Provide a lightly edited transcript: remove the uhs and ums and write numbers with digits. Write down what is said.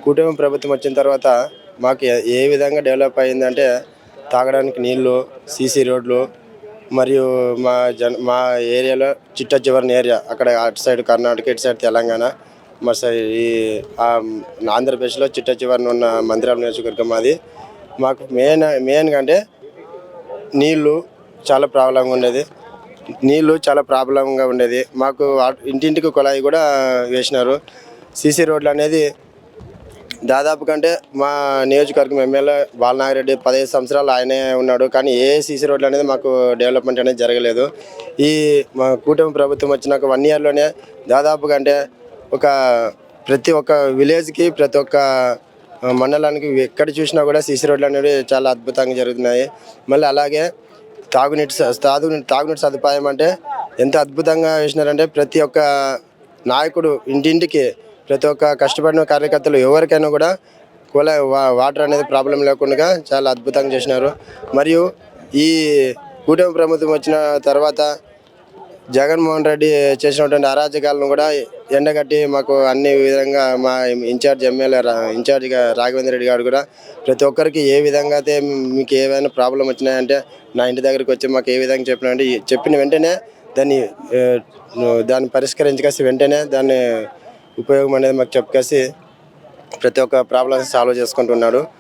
కూటమి ప్రభుత్వం వచ్చిన తర్వాత మాకు ఏ విధంగా డెవలప్ అయిందంటే తాగడానికి నీళ్లు, సీసీ రోడ్లు మరియు మా ఏరియాలో చిట్ట చివరిన ఏరియా అక్కడ అటు సైడ్ కర్ణాటక, ఇటు సైడ్ తెలంగాణ, మా సైడ్ ఈ ఆంధ్రప్రదేశ్లో చిట్ట చివరిన ఉన్న మందిరం నియోజకవర్గం అది. మాకు మెయిన్గా అంటే నీళ్లు చాలా ప్రాబ్లంగా ఉండేది. మాకు ఇంటింటికి కుళాయి కూడా వేసినారు. సీసీ రోడ్లు అనేది దాదాపు కంటే మా నియోజకవర్గం ఎమ్మెల్యే బాలనాగిరెడ్డి 15 సంవత్సరాలు ఆయనే ఉన్నాడు, కానీ ఏ సీసీ రోడ్లు అనేది మాకు డెవలప్మెంట్ అనేది జరగలేదు. ఈ మా కూటమి ప్రభుత్వం వచ్చినాక 1 ఇయర్లోనే దాదాపుగా అంటే ప్రతి ఒక్క విలేజ్కి, ప్రతి ఒక్క మండలానికి ఎక్కడ చూసినా కూడా సీసీ రోడ్లు అనేవి చాలా అద్భుతంగా జరుగుతున్నాయి. మళ్ళీ అలాగే తాగునీటి సదుపాయం అంటే ఎంత అద్భుతంగా వేసినారంటే ప్రతి ఒక్క నాయకుడు ఇంటింటికి, ప్రతి ఒక్క కష్టపడిన కార్యకర్తలు ఎవరికైనా కూడా వాటర్ అనేది ప్రాబ్లం లేకుండా చాలా అద్భుతంగా చేసినారు. మరియు ఈ కూటమి ప్రభుత్వం వచ్చిన తర్వాత జగన్మోహన్ రెడ్డి చేసినటువంటి అరాచకాలను కూడా ఎండగట్టి మాకు అన్ని విధంగా మా ఎమ్మెల్యే ఇన్ఛార్జిగా రాఘవేంద్ర రెడ్డి గారు కూడా ప్రతి ఒక్కరికి ఏ విధంగా అయితే మీకు ఏమైనా ప్రాబ్లం వచ్చినాయంటే నా ఇంటి దగ్గరికి వచ్చి మాకు ఏ విధంగా చెప్పినంటే చెప్పిన వెంటనే దాన్ని పరిష్కరించేసి వెంటనే దాన్ని ఉపయోగం అనేది మాకు చెప్పేసి ప్రతి ఒక్క ప్రాబ్లమ్స్ సాల్వ్ చేసుకుంటున్నాడు.